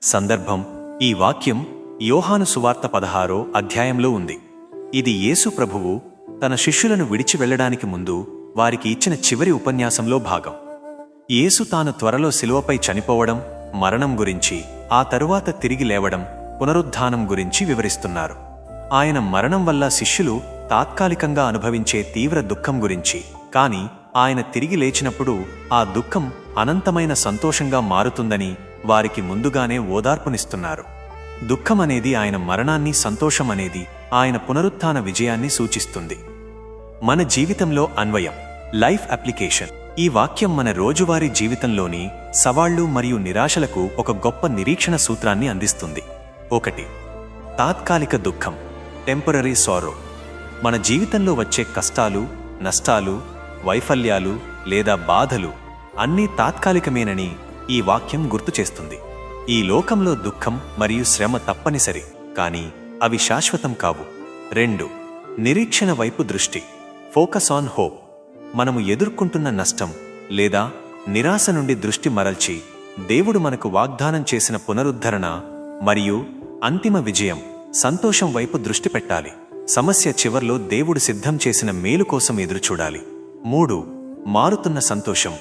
సందర్భం ఈ వాక్యం యోహాను సువార్త 16వ అధ్యాయంలో ఉంది. ఇది యేసు ప్రభువు తన శిష్యులను విడిచి వెళ్లడానికి ముందు వారికి ఇచ్చిన చివరి ఉపన్యాసంలో భాగం. యేసు తాను త్వరలో శిలువపై చనిపోవడం, మరణం గురించి, ఆ తరువాత తిరిగి లేవడం, పునరుద్ధానం గురించి వివరిస్తున్నారు. ఆయన మరణం వల్ల శిష్యులు తాత్కాలికంగా అనుభవించే తీవ్ర దుఃఖం గురించి, కానీ ఆయన తిరిగి లేచినప్పుడు ఆ దుఃఖం అనంతమైన సంతోషంగా మారుతుందని వారికి ముందుగానే ఓదార్పునిస్తున్నారు. దుఃఖం అనేది ఆయన మరణాన్ని, సంతోషం అనేది ఆయన పునరుత్థాన విజయాన్ని సూచిస్తుంది. మన జీవితంలో అన్వయం, లైఫ్ అప్లికేషన్. ఈ వాక్యం మన రోజువారీ జీవితంలోని సవాళ్లు మరియు నిరాశలకు ఒక గొప్ప నిరీక్షణ సూత్రాన్ని అందిస్తుంది. 1. తాత్కాలిక దుఃఖం, టెంపరరీ సారో. మన జీవితంలో వచ్చే కష్టాలు, నష్టాలు, వైఫల్యాలు లేదా బాధలు అన్నీ తాత్కాలికమేనని ఈ వాక్యం గుర్తు చేస్తుంది. ఈ లోకంలో దుఃఖం మరియు శ్రమ తప్పనిసరి, కానీ అవి శాశ్వతం కావు. 2. నిరీక్షణ వైపు దృష్టి, ఫోకస్ ఆన్ హోప్. మనము ఎదుర్కొంటున్న నష్టం లేదా నిరాశ నుండి దృష్టి మరల్చి దేవుడు మనకు వాగ్దానం చేసిన పునరుద్ధరణ మరియు అంతిమ విజయం, సంతోషం వైపు దృష్టి పెట్టాలి. సమస్య చివర్లో దేవుడు సిద్ధం చేసిన మేలు కోసం ఎదురుచూడాలి. 3. మారుతున్న సంతోషం,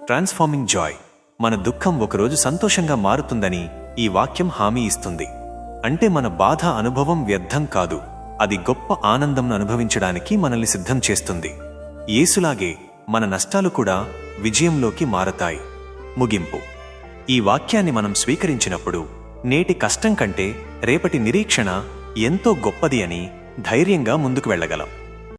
ట్రాన్స్ఫార్మింగ్ జాయ్. మన దుఃఖం ఒకరోజు సంతోషంగా మారుతుందని ఈ వాక్యం హామీ ఇస్తుంది. అంటే మన బాధ అనుభవం వ్యర్థం కాదు, అది గొప్ప ఆనందంను అనుభవించడానికి మనల్ని సిద్ధం చేస్తుంది. యేసులాగే మన నష్టాలు కూడా విజయంలోకి మారతాయి. ముగింపు. ఈ వాక్యాన్ని మనం స్వీకరించినప్పుడు నేటి కష్టం కంటే రేపటి నిరీక్షణ ఎంతో గొప్పది అని ధైర్యంగా ముందుకు వెళ్ళగలం.